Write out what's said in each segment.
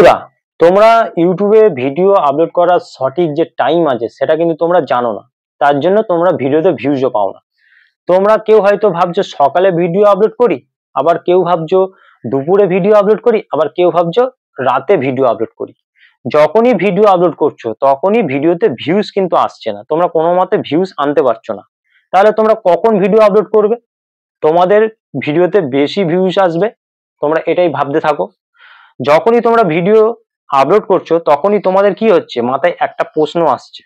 বন্ধুরা, তোমরা ইউটিউবে ভিডিও আপলোড করার সঠিক যে টাইম আছে সেটা কিন্তু তোমরা জানো না। তার জন্য তোমরা ভিডিওতে ভিউজও পাও না। তোমরা কেউ হয়তো ভাবছো সকালে ভিডিও আপলোড করি, আবার কেউ ভাবছো দুপুরে ভিডিও আপলোড করি, আবার কেউ ভাবছো রাতে ভিডিও আপলোড করি। যখনই ভিডিও আপলোড করছো তখনই ভিডিওতে ভিউজ কিন্তু আসছে না, তোমরা কোনো মতে ভিউজ আনতে পারছো না। তাহলে তোমরা কখন ভিডিও আপলোড করবে? তোমাদের ভিডিওতে বেশি ভিউজ আসবে, তোমরা এটাই ভাবতে থাকো। যখনই তোমরা ভিডিও আপলোড করছো তখনই তোমাদের কি হচ্ছে, মাথায় একটা প্রশ্ন আসছে,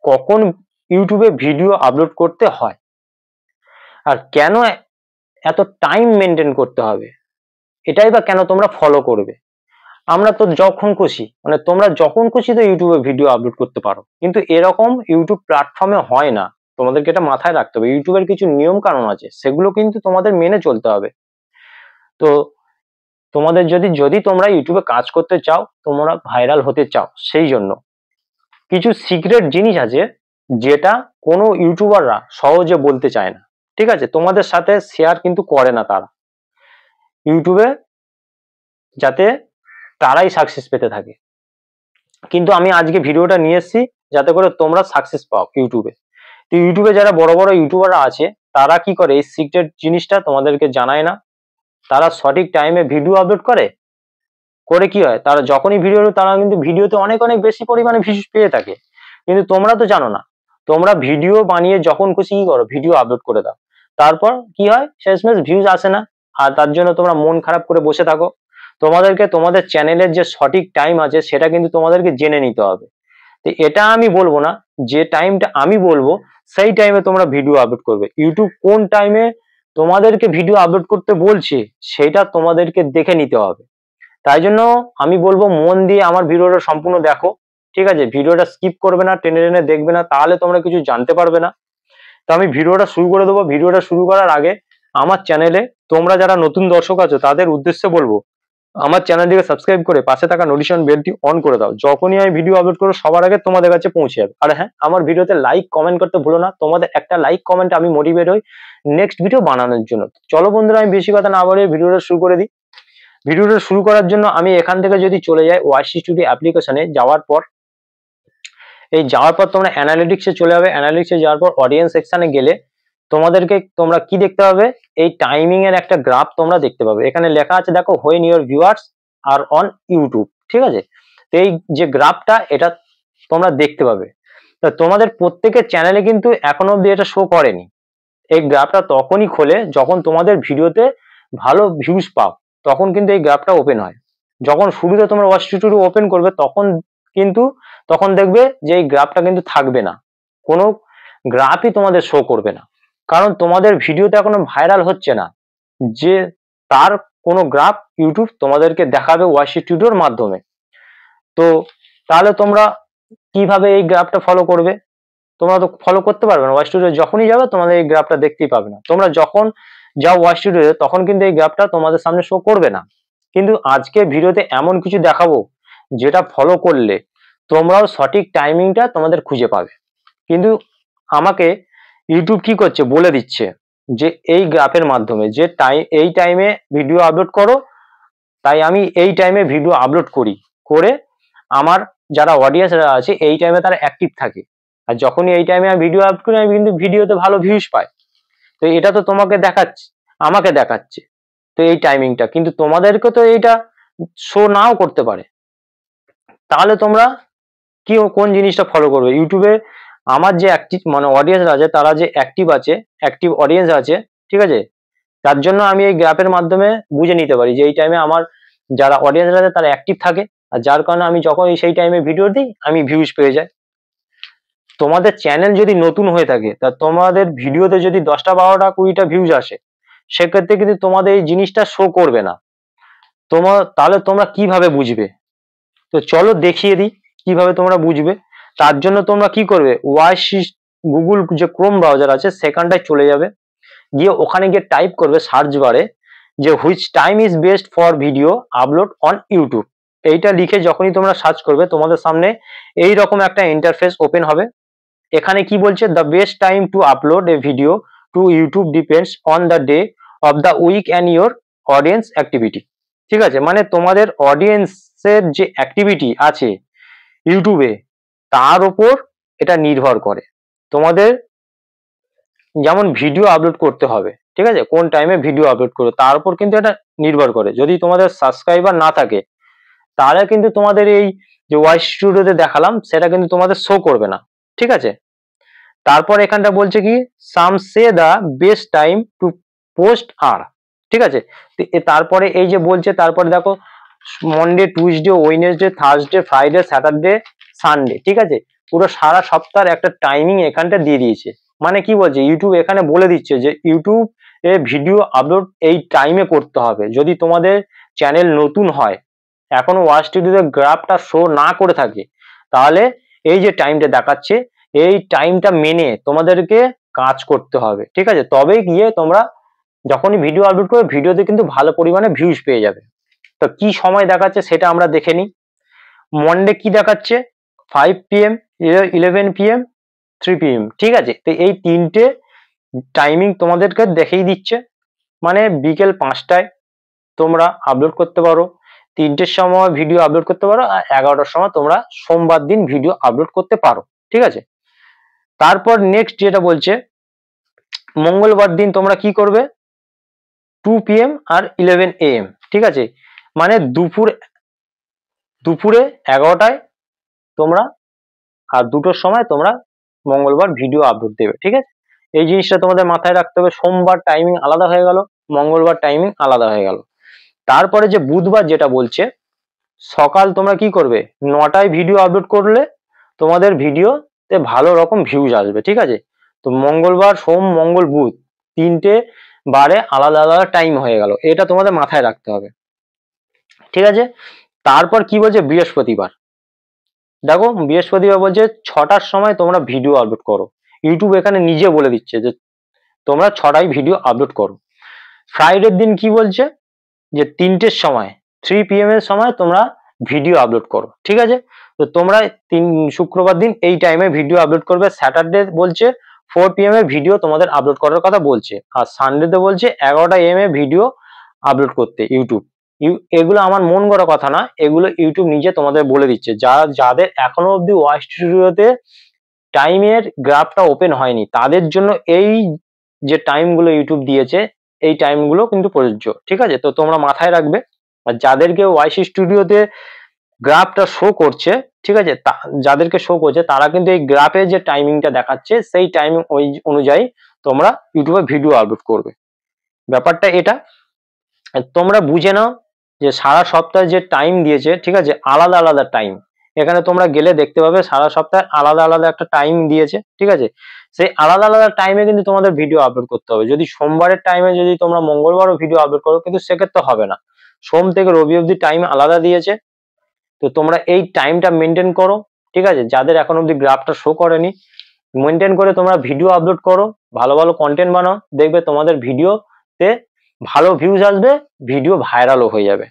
কখন ইউটিউবে ভিডিও আপলোড করতে হয় আর কেন এত টাইম মেনটেন করতে হবে, এটাই বা কেন তোমরা ফলো করবে। আমরা তো যখন খুশি, মানে তোমরা যখন খুশি তো ইউটিউবে ভিডিও আপলোড করতে পারো, কিন্তু এরকম ইউটিউব প্ল্যাটফর্মে হয় না। তোমাদেরকে এটা মাথায় রাখতে হবে, ইউটিউবের কিছু নিয়ম কানুন আছে, সেগুলো কিন্তু তোমাদের মেনে চলতে হবে। তো তোমাদের যদি তোমরা ইউটিউবে কাজ করতে চাও, তোমরা ভাইরাল হতে চাও, সেই জন্য কিছু সিক্রেট জিনিস আছে যেটা কোনো ইউটিউবাররা সহজে বলতে চায় না। ঠিক আছে, তোমাদের সাথে শেয়ার কিন্তু করে না তারা ইউটিউবে, যাতে তারাই সাকসেস পেতে থাকে। কিন্তু আমি আজকে ভিডিওটা নিয়ে এসেছি যাতে করে তোমরা সাকসেস পাও ইউটিউবে। তো ইউটিউবে যারা বড় বড় ইউটিউবাররা আছে তারা কি করে, এই সিক্রেট জিনিসটা তোমাদেরকে জানায় না। তারা সঠিক টাইমে ভিডিও আপলোড করে কি হয়, তারা যখনই ভিডিও, তারা কিন্তু ভিডিওতে অনেক অনেক বেশি পরিমাণে ভিউজ পেয়ে থাকে। কিন্তু তোমরা তো জানো না, তোমরা ভিডিও বানিয়ে যখন খুশি কি করো, ভিডিও আপলোড করে দাও, তারপর কি হয়, শেষমেশ ভিউজ আসে না। আর তার জন্য তোমরা মন খারাপ করে বসে থাকো। তোমাদেরকে তোমাদের চ্যানেলের যে সঠিক টাইম আছে সেটা কিন্তু তোমাদেরকে জেনে নিতে হবে। তো এটা আমি বলবো না, যে টাইমটা আমি বলবো সেই টাইমে তোমরা ভিডিও আপলোড করবে। ইউটিউব কোন টাইমে তোমাদেরকে ভিডিও আপলোড করতে বলছে সেটা তোমাদেরকে দেখে নিতে হবে। তাই জন্য আমি বলবো মন দিয়ে আমার ভিডিওটা সম্পূর্ণ দেখো। ঠিক আছে, ভিডিওটা স্কিপ করবে না, টেনে টেনে দেখবে না, তাহলে তোমরা কিছু জানতে পারবে না। তো আমি ভিডিওটা শুরু করে দেবো। ভিডিওটা শুরু করার আগে আমার চ্যানেলে তোমরা যারা নতুন দর্শক আছো তাদের উদ্দেশ্যে বলবো, আমার চ্যানেলটিকে সাবস্ক্রাইব করে পাশে থাকা নোটিফিকেশন বেলটি অন করে দাও। যখনই আমি ভিডিও আপলোড করবো সবার আগে তোমাদের কাছে পৌঁছে যাবে। আর হ্যাঁ, আমার ভিডিওতে লাইক কমেন্ট করতে ভুলো না, তোমাদের একটা লাইক কমেন্ট আমি মোটিভেট হই নেক্সট ভিডিও বানানোর জন্য। চলো বন্ধুরা, আমি বেশি কথা না বলে ভিডিওটা শুরু করে দিই। ভিডিওটা শুরু করার জন্য আমি এখান থেকে যদি চলে যাই ওয়াইসি স্টুডিও অ্যাপ্লিকেশনে, যাওয়ার পর তোমরা অ্যানালিটিক্সে চলে যাবে। অ্যানালিটিক্সে যাওয়ার পর অডিয়েন্স সেকশনে গেলে তোমরা কি দেখতে পাবে, এই টাইমিং এর একটা গ্রাফ তোমরা দেখতে পাবে। এখানে লেখা আছে দেখো, when your viewers are on YouTube. ঠিক আছে, তো এই যে গ্রাফটা এটা তোমরা দেখতে পাবে। তো তোমাদের প্রত্যেকের চ্যানেলে কিন্তু এখনো অব্দি এটা শো করেনি। এই গ্রাফটা তখনই খোলে যখন তোমাদের ভিডিওতে ভালো ভিউজ পাও, তখন কিন্তু এই গ্রাফটা ওপেন হয়। যখন শুরুতে তোমরা ওয়াচ স্টুডিও ওপেন করবে তখন দেখবে যে এই গ্রাফটা কিন্তু থাকবে না, কোনো গ্রাফই তোমাদের শো করবে না, কারণ তোমাদের ভিডিওতে এখনো ভাইরাল হচ্ছে না, যে তার কোনো গ্রাফ ইউটিউব তোমাদেরকে দেখাবে ওয়াচ স্টুডিওর মাধ্যমে। তো তাহলে তোমরা কিভাবে এই গ্রাফটা ফলো করবে? তোমরা তো ফলো করতে পারবে না। ওয়াচ স্টুডিও যখনই যাবে তোমাদের এই গ্রাফটা দেখতেই পাবে না। তোমরা যখন যাও ওয়াচ স্টুডিও তখন কিন্তু এই গ্রাফটা তোমাদের সামনে শো করবে না। কিন্তু আজকে ভিডিওতে এমন কিছু দেখাবো যেটা ফলো করলে তোমরাও সঠিক টাইমিংটা তোমাদের খুঁজে পাবে। কিন্তু আমাকে ইউটিউব কি করছে বলে দিচ্ছে যে এই গ্রাফের মাধ্যমে যে এই টাইমে ভিডিও আপলোড করো, তাই আমি এই টাইমে ভিডিও আপলোড করে আমার যারা অডিয়েন্সরা আছে এই টাইমে তারা অ্যাক্টিভ থাকে। আর যখনই এই টাইমে আমি ভিডিও আপলোড করি আমি কিন্তু ভিডিওতে ভালো ভিউজ পাই। তো এটা তো তোমাকে দেখাচ্ছে, আমাকে দেখাচ্ছে তো এই টাইমিংটা, কিন্তু তোমাদেরকে তো এইটা শো নাও করতে পারে। তাহলে তোমরা কোন জিনিসটা ফলো করবে? ইউটিউবে আমার যে অ্যাক্টিভ মানে অডিয়েন্স আছে, তারা যে অ্যাক্টিভ অডিয়েন্স আছে, ঠিক আছে, তার জন্য আমি এই গ্রাফের মাধ্যমে বুঝে নিতে পারি যে এই টাইমে আমার যারা অডিয়েন্স আছে তারা অ্যাক্টিভ থাকে, আর যার কারণে আমি যখন সেই টাইমে ভিডিও দিই আমি ভিউজ পেয়ে যাই। তোমাদের চ্যানেল যদি নতুন হয়ে থাকে, তা তোমাদের ভিডিওতে যদি 10টা 12টা 20টা ভিউজ আসে, সেক্ষেত্রে কিন্তু তোমাদের এই জিনিসটা শো করবে না। তাহলে তোমরা কিভাবে বুঝবে? তো চলো দেখিয়ে দিই কিভাবে তোমরা বুঝবে। তার জন্য তোমরা কি করবে, গুগল যে ক্রোম ব্রাউজার আছে সেখানটায় চলে যাবে, গিয়ে ওখানে গিয়ে টাইপ করবে সার্চ বারে যে which time is best for video upload on YouTube. এইটা লিখে যখনই তোমরা সার্চ করবে তোমাদের সামনে এই রকম একটা ইন্টারফেস ওপেন হবে। এখানে কি বলছে, the best time to upload a video to YouTube depends on the day of the week and your audience activity. ঠিক আছে, মানে তোমাদের অডিয়েন্স এর যে অ্যাক্টিভিটি আছে ইউটিউবে তার উপর এটা নির্ভর করে। তোমাদের যেমন ভিডিও আপলোড করতে হবে, ঠিক আছে, কোন টাইমে ভিডিও আপলোড করবে তার উপর কিন্তু এটা নির্ভর করে। যদি তোমাদের সাবস্ক্রাইবার না থাকে তাহলে কিন্তু তোমাদের এই যে ওয়াইস স্টুডিওতে দেখালাম সেটা কিন্তু তোমাদের শো করবে না, ঠিক আছে। তারপর এখানটা বলছে কি some say the best time to post আর, ঠিক আছে। তারপরে এই যে বলছে, তারপরে দেখো Monday, Tuesday, Wednesday, Thursday, Friday, Saturday, Sunday, ঠিক আছে, পুরো সারা সপ্তাহের একটা টাইমিং এখানটা দিয়ে দিয়েছে। মানে কি বলছে ইউটিউব এখানে বলে দিচ্ছে যে ইউটিউব এ ভিডিও আপলোড এই টাইমে করতে হবে। যদি তোমাদের চ্যানেল নতুন হয়, এখনো ওয়াচ স্টুডিওতে গ্রাফটা শো না করে থাকে, তাহলে এই যে টাইমটা দেখাচ্ছে এই টাইমটা মেনে তোমাদেরকে কাজ করতে হবে, ঠিক আছে। তবেই গিয়ে তোমরা যখনই ভিডিও আপলোড করবে ভিডিওতে কিন্তু ভালো পরিমাণে ভিউজ পেয়ে যাবে। তো কি সময় দেখাচ্ছে সেটা আমরা দেখে নিই। মনডে কি দেখাচ্ছে 5 PM, 11 PM, 3 PM, ঠিক আছে। তো এই তিনটে টাইমিং তোমাদেরকে দেখেই দিচ্ছে। মানে বিকেল 5টায় তোমরা আপলোড করতে পারো, 3টের সময় ভিডিও আপলোড করতে পারো, আর 11টার সময় তোমরা সোমবার দিন ভিডিও আপলোড করতে পারো, ঠিক আছে। তারপর নেক্সট যেটা বলছে মঙ্গলবার দিন তোমরা কি করবে 2 PM আর 11 AM, ঠিক আছে। মানে দুপুরে 11টায় তোমরা আর 2টোর সময় তোমরা মঙ্গলবার ভিডিও আপলোড দেবে, ঠিক আছে। এই জিনিসটা তোমাদের মাথায় রাখতে হবে। সোমবার টাইমিং আলাদা হয়ে গেল, মঙ্গলবার টাইমিং আলাদা হয়ে গেল। তারপরে যে বুধবার যেটা বলছে সকাল তোমরা কি করবে 9টায় ভিডিও আপলোড করলে তোমাদের ভিডিওতে ভালো রকম ভিউজ আসবে, ঠিক আছে। তো মঙ্গলবার, সোম, মঙ্গল, বুধ 3টে বারে আলাদা আলাদা টাইম হয়ে গেল, এটা তোমাদের মাথায় রাখতে হবে, ঠিক আছে। তারপর কি বলছে বৃহস্পতিবার, দেখো বৃহস্পতিবার বলছে 6টার সময় তোমরা ভিডিও আপলোড করো। ইউটিউব এখানে নিজে বলে দিচ্ছে যে তোমরা 6টায় ভিডিও আপলোড করো। ফ্রাইডের দিন কি বলছে যে 3টের সময় 3 PM এর সময় তোমরা ভিডিও আপলোড করো, ঠিক আছে। তো তোমরা শুক্রবার দিন এই টাইমে ভিডিও আপলোড করবে। স্যাটারডে বলছে 4 PM এ ভিডিও তোমাদের আপলোড করার কথা বলছে, আর সানডেতে বলছে 11টা AM এ ভিডিও আপলোড করতে ইউটিউব। এগুলো আমার মন গড়া কথা না, এগুলো ইউটিউব নিজে তোমাদের বলে দিচ্ছে। যাদের এখনো অব্দি ওয়াচ স্টুডিওতে টাইমের গ্রাফটা ওপেন হয়নি তাদের জন্য এই যে টাইমগুলো ইউটিউব দিয়েছে এই টাইমগুলো কিন্তু প্রযোজ্য, ঠিক আছে। তো তোমরা মাথায় রাখবে। আর যাদেরকে ওয়াইসি স্টুডিওতে গ্রাফটা শো করছে, ঠিক আছে, যাদেরকে শো করছে তারা কিন্তু এই গ্রাফে যে টাইমিংটা দেখাচ্ছে সেই টাইমিং ওই অনুযায়ী তোমরা ইউটিউবে ভিডিও আপলোড করবে। ব্যাপারটা এটা তোমরা বুঝে নাও যে সারা সপ্তাহে যে টাইম দিয়েছে, ঠিক আছে, আলাদা আলাদা টাইম। এখানে তোমরা গেলে দেখতে পাবে সারা সপ্তাহে আলাদা আলাদা একটা টাইম দিয়েছে, ঠিক আছে। সেই আলাদা আলাদা টাইমে কিন্তু তোমাদের ভিডিও আপলোড করতে হবে। যদি সোমবারের টাইমে যদি তোমরা মঙ্গলবারও ভিডিও আপলোড করো কিন্তু সেক্ষেত্রে হবে না। সোম থেকে রবি অবধি টাইম আলাদা দিয়েছে, তো তোমরা এই টাইমটা মেনটেন করো, ঠিক আছে। যাদের এখন অবধি গ্রাফটা শো করেনি মেনটেন করে তোমরা ভিডিও আপলোড করো, ভালো ভালো কন্টেন্ট বানাও, দেখবে তোমাদের ভিডিওতে ভালো ভিউজ আসবে, ভিডিও ভাইরালও হয়ে যাবে।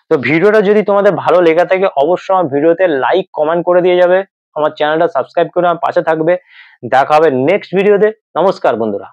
তো ভিডিওটা যদি তোমাদের ভালো লেগে থাকে অবশ্যই আমার ভিডিওতে লাইক কমেন্ট করে দিয়ে যাবে, আমার চ্যানেলটা সাবস্ক্রাইব করে আমার পাশে থাকবে। দেখা হবে নেক্সট ভিডিওতে। নমস্কার বন্ধুরা।